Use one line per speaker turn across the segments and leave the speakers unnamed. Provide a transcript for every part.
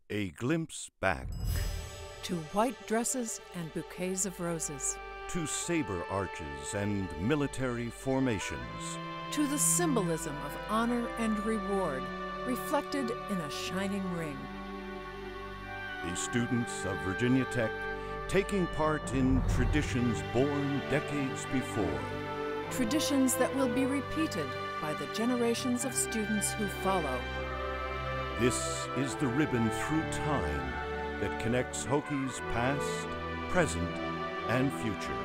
A glimpse back
To white dresses and bouquets of roses.
to saber arches and military formations.
To the symbolism of honor and reward reflected in a shining ring.
The students of Virginia Tech taking part in traditions born decades before.
Traditions that will be repeated by the generations of students who follow.
This is the ribbon through time that connects Hokies past, present, and future.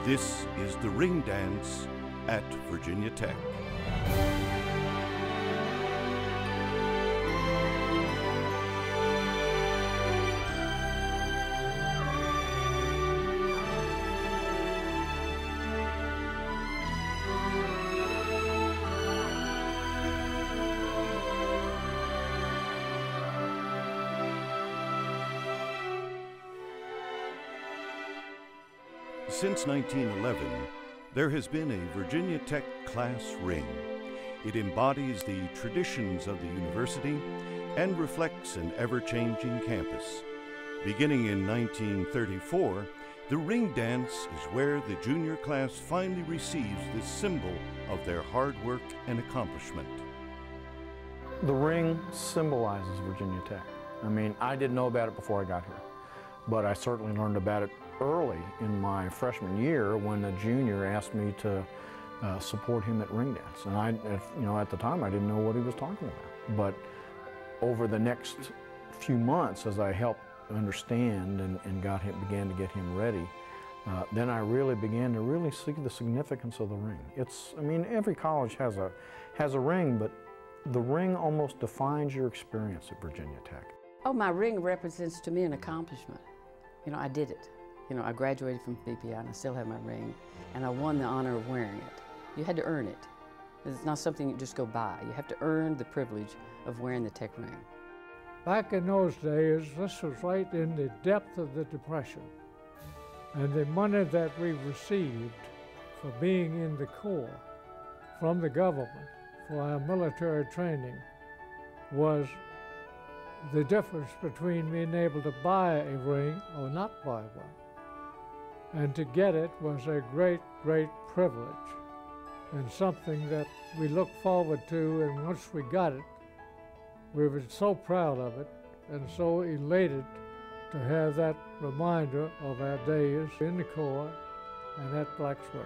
This is the ring dance at Virginia Tech. Since 1911, there has been a Virginia Tech class ring. It embodies the traditions of the university and reflects an ever-changing campus. Beginning in 1934, the ring dance is where the junior class finally receives this symbol of their hard work and accomplishment.
The ring symbolizes Virginia Tech. I mean, I didn't know about it before I got here, but I certainly learned about it early in my freshman year when a junior asked me to support him at ring dance. And at the time I didn't know what he was talking about. But over the next few months, as I helped understand and began to get him ready, then I really began to see the significance of the ring. Every college has a ring, but the ring almost defines your experience at Virginia Tech.
Oh, my ring represents to me an accomplishment. I did it. I graduated from BPI and I still have my ring, and I won the honor of wearing it. You had to earn it. It's not something you just go by. You have to earn the privilege of wearing the Tech ring.
Back in those days, this was right in the depth of the Depression, and the money that we received for being in the Corps from the government for our military training was the difference between being able to buy a ring or not buy one. And to get it was a great, great privilege and something that we looked forward to, and once we got it, we were so proud of it and so elated to have that reminder of our days in the Corps and at Blacksburg.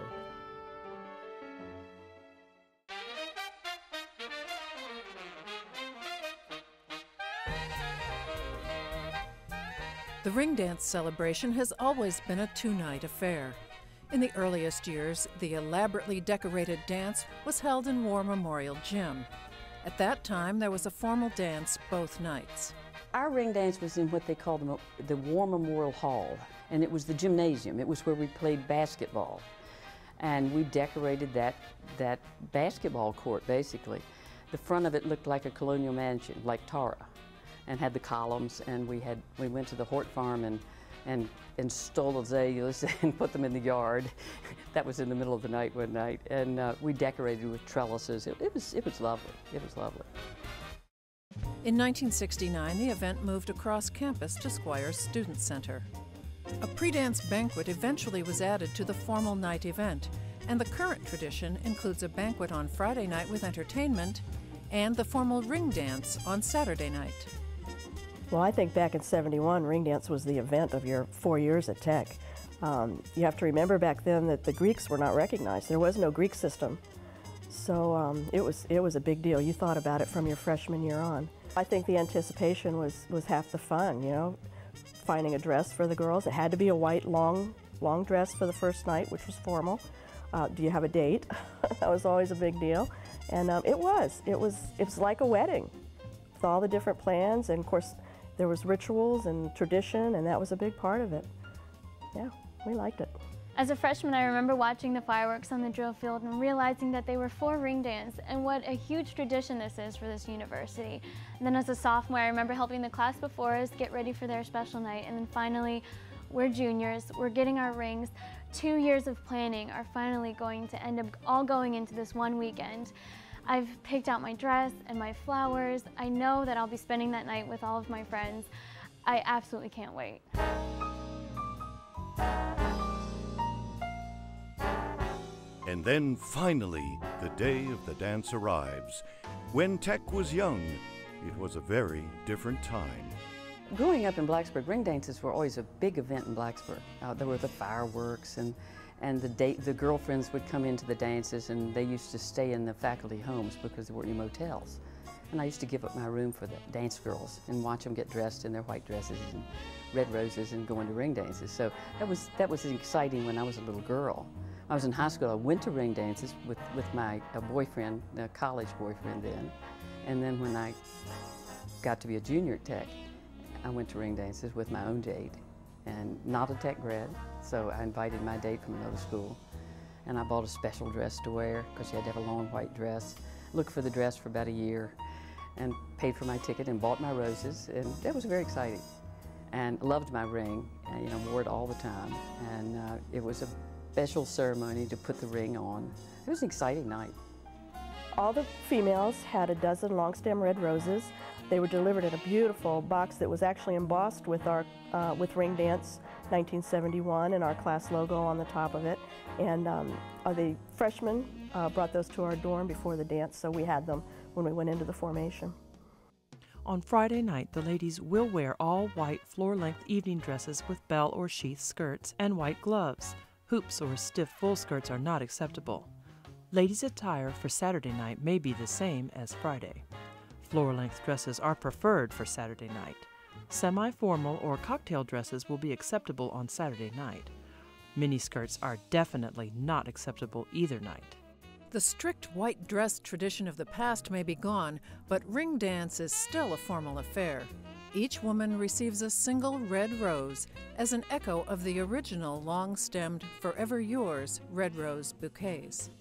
The ring dance celebration has always been a two-night affair. In the earliest years, the elaborately decorated dance was held in War Memorial Gym. At that time, there was a formal dance both nights.
Our ring dance was in what they called the War Memorial Hall, and it was the gymnasium. It was where we played basketball. And we decorated that basketball court, basically. The front of it looked like a colonial mansion, like Tara, and had the columns, and we went to the Hart farm and stole azaleas and put them in the yard. That was in the middle of the night one night, and we decorated with trellises. It was lovely. It was lovely.
In 1969, the event moved across campus to Squire's Student Center. A pre-dance banquet eventually was added to the formal night event, and the current tradition includes a banquet on Friday night with entertainment and the formal ring dance on Saturday night.
Well, I think back in '71, ring dance was the event of your 4 years at Tech. You have to remember back then that the Greeks were not recognized. There was no Greek system. So it was a big deal. You thought about it from your freshman year on. I think the anticipation was half the fun, finding a dress for the girls. It had to be a white long dress for the first night, which was formal. Do you have a date? That was always a big deal. And it was like a wedding with all the different plans, and of course there was rituals and tradition, and that was a big part of it. Yeah, we liked it.
As a freshman, I remember watching the fireworks on the drill field and realizing that they were for ring dance and what a huge tradition this is for this university. And then as a sophomore, I remember helping the class before us get ready for their special night. And then finally, we're juniors, we're getting our rings. 2 years of planning are finally going to end up all going into this one weekend. I've picked out my dress and my flowers. I know that I'll be spending that night with all of my friends. I absolutely can't wait.
And then finally, the day of the dance arrives. When Tech was young, it was a very different time.
Growing up in Blacksburg, ring dances were always a big event in Blacksburg. There were the fireworks, and the girlfriends would come into the dances, and they used to stay in the faculty homes because there weren't any motels. And I used to give up my room for the dance girls and watch them get dressed in their white dresses and red roses and go into ring dances. So that was exciting when I was a little girl. I was in high school. I went to ring dances with my boyfriend, a college boyfriend then. And then when I got to be a junior at Tech, I went to ring dances with my own date, and not a Tech grad, so I invited my date from another school. And I bought a special dress to wear because she had to have a long white dress. Looked for the dress for about a year and paid for my ticket and bought my roses, and that was very exciting. And loved my ring, and, you know, wore it all the time. And it was a special ceremony to put the ring on. It was an exciting night.
All the females had a dozen long stem red roses. They were delivered in a beautiful box that was actually embossed with our with Ring Dance 1971 and our class logo on the top of it. And the freshmen brought those to our dorm before the dance, so we had them when we went into the formation.
On Friday night, the ladies will wear all white floor-length evening dresses with bell or sheath skirts and white gloves. Hoops or stiff full skirts are not acceptable. Ladies' attire for Saturday night may be the same as Friday. Floor-length dresses are preferred for Saturday night. Semi-formal or cocktail dresses will be acceptable on Saturday night. Miniskirts are definitely not acceptable either night.
The strict white dress tradition of the past may be gone, but ring dance is still a formal affair. Each woman receives a single red rose as an echo of the original long-stemmed, forever yours red rose bouquets.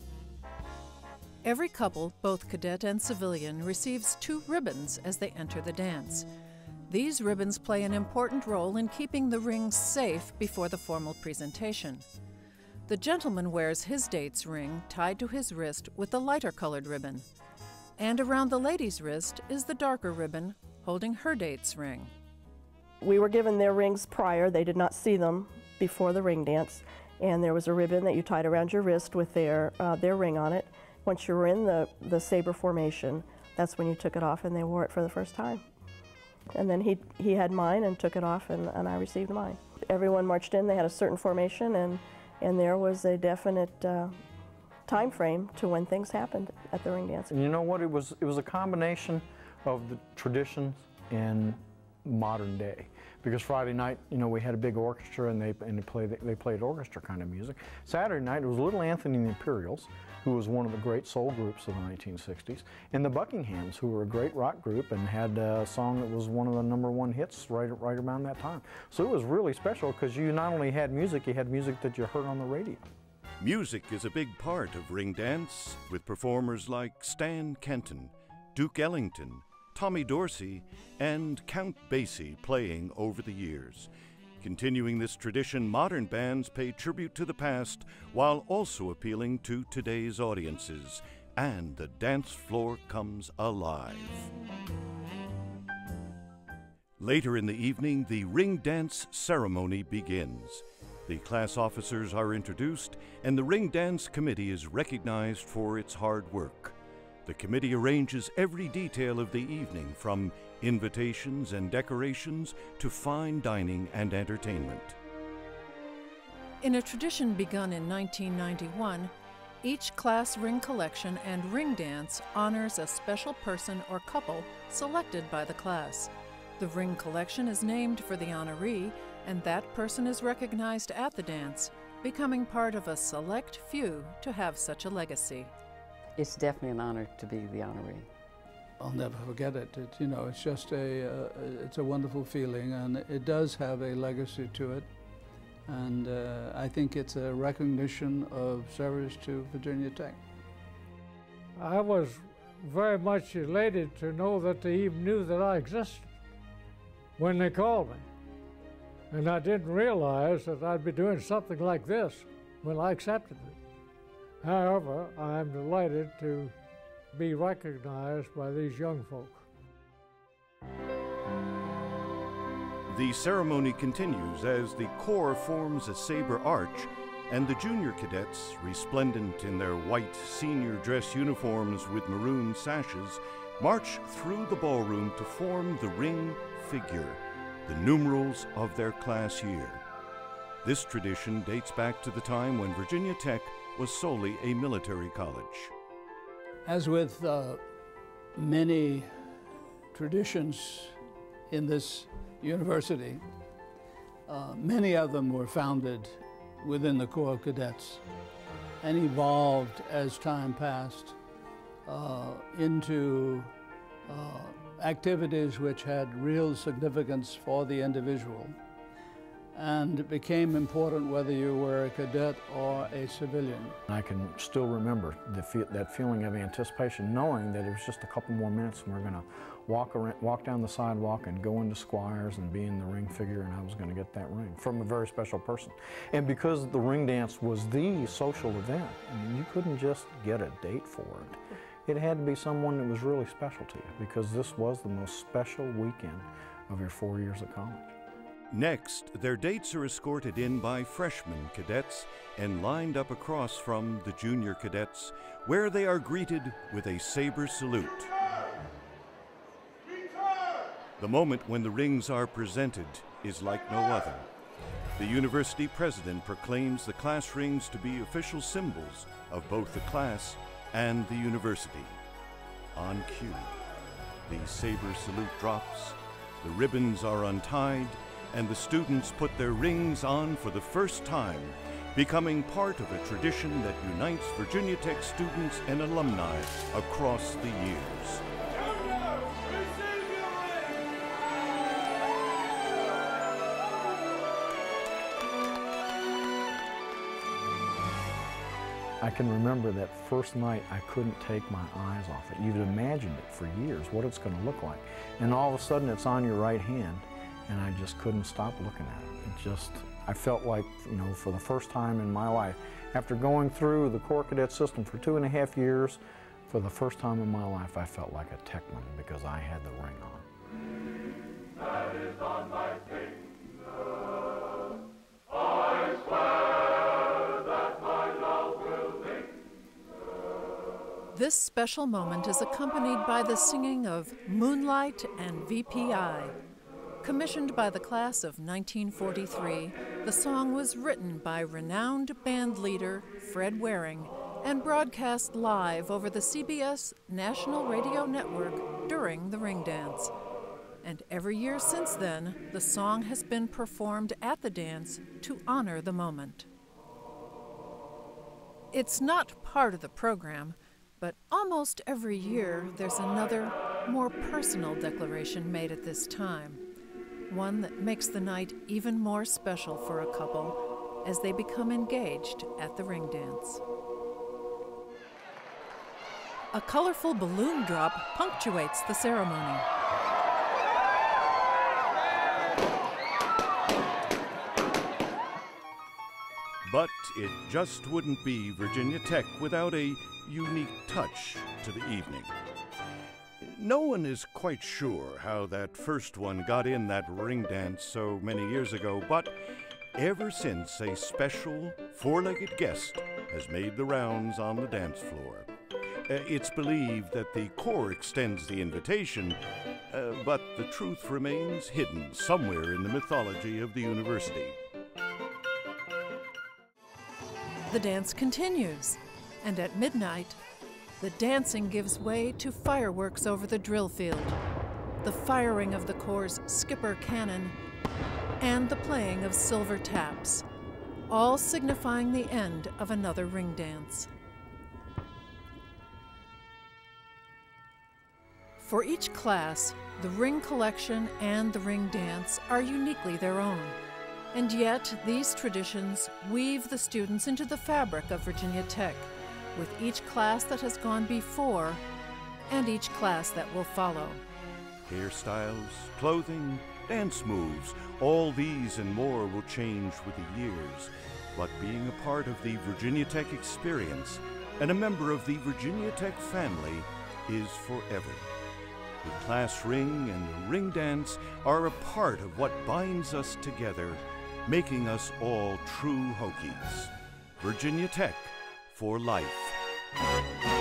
Every couple, both cadet and civilian, receives 2 ribbons as they enter the dance. These ribbons play an important role in keeping the ring safe before the formal presentation. The gentleman wears his date's ring tied to his wrist with the lighter colored ribbon. And around the lady's wrist is the darker ribbon holding her date's ring.
We were given their rings prior. They did not see them before the ring dance. And there was a ribbon that you tied around your wrist with their ring on it. Once you were in the saber formation, that's when you took it off and they wore it for the first time. And then he had mine and took it off, and I received mine. Everyone marched in. They had a certain formation, and there was a definite time frame to when things happened at the ring dance.
And you know what? It was a combination of the traditions and modern day. Because Friday night, you know, we had a big orchestra, and they played orchestra kind of music. Saturday night, it was Little Anthony and the Imperials, who was one of the great soul groups of the 1960s, and the Buckinghams, who were a great rock group and had a song that was one of the #1 hits right around that time. So it was really special because you not only had music, you had music that you heard on the radio.
Music is a big part of ring dance, with performers like Stan Kenton, Duke Ellington, Tommy Dorsey, and Count Basie playing over the years. Continuing this tradition, modern bands pay tribute to the past while also appealing to today's audiences, and the dance floor comes alive. Later in the evening, the ring dance ceremony begins. The class officers are introduced, and the ring dance committee is recognized for its hard work. The committee arranges every detail of the evening, from invitations and decorations to fine dining and entertainment.
In a tradition begun in 1991, each class ring collection and ring dance honors a special person or couple selected by the class. The ring collection is named for the honoree, and that person is recognized at the dance, becoming part of a select few to have such a legacy.
It's definitely an honor to be the honoree.
I'll never forget it. It's just it's a wonderful feeling, and it does have a legacy to it. And I think it's a recognition of service to Virginia Tech.
I was very much elated to know that they even knew that I existed when they called me. And I didn't realize that I'd be doing something like this when I accepted it. However, I'm delighted to be recognized by these young folk.
The ceremony continues as the Corps forms a saber arch and the junior cadets, resplendent in their white senior dress uniforms with maroon sashes, march through the ballroom to form the ring figure, the numerals of their class year. This tradition dates back to the time when Virginia Tech was solely a military college.
As with many traditions in this university, many of them were founded within the Corps of Cadets and evolved as time passed into activities which had real significance for the individual. And it became important whether you were a cadet or a civilian.
I can still remember that feeling of anticipation, knowing that it was just a couple more minutes and we're going to walk down the sidewalk and go into Squires and be in the ring figure, and I was going to get that ring from a very special person. And because the ring dance was the social event, I mean, you couldn't just get a date for it. It had to be someone that was really special to you, because this was the most special weekend of your 4 years of college.
Next, their dates are escorted in by freshman cadets and lined up across from the junior cadets, where they are greeted with a saber salute. The moment when the rings are presented is like no other. The university president proclaims the class rings to be official symbols of both the class and the university. On cue, the saber salute drops, the ribbons are untied, and the students put their rings on for the first time, becoming part of a tradition that unites Virginia Tech students and alumni across the years.
I can remember that first night I couldn't take my eyes off it. You'd imagined it for years, what it's going to look like. And all of a sudden it's on your right hand, and I just couldn't stop looking at it. I felt like, for the first time in my life, after going through the Corps Cadet system for 2.5 years, for the first time in my life I felt like a Techman because I had the ring on. That is on my finger. I swear that my love will linger.
This special moment is accompanied by the singing of Moonlight and VPI. Commissioned by the class of 1943, the song was written by renowned band leader Fred Waring and broadcast live over the CBS National Radio Network during the ring dance. And every year since then, the song has been performed at the dance to honor the moment. It's not part of the program, but almost every year there's another, more personal declaration made at this time. One that makes the night even more special for a couple as they become engaged at the ring dance. A colorful balloon drop punctuates the ceremony.
But it just wouldn't be Virginia Tech without a unique touch to the evening. No one is quite sure how that first one got in that ring dance so many years ago, but ever since, a special four-legged guest has made the rounds on the dance floor. It's believed that the Corps extends the invitation, but the truth remains hidden somewhere in the mythology of the university.
The dance continues, and at midnight, the dancing gives way to fireworks over the drill field, the firing of the Corps' Skipper cannon, and the playing of silver taps, all signifying the end of another ring dance. For each class, the ring collection and the ring dance are uniquely their own, and yet these traditions weave the students into the fabric of Virginia Tech, with each class that has gone before and each class that will follow.
Hairstyles, clothing, dance moves, all these and more will change with the years. But being a part of the Virginia Tech experience and a member of the Virginia Tech family is forever. The class ring and the ring dance are a part of what binds us together, making us all true Hokies. Virginia Tech for life.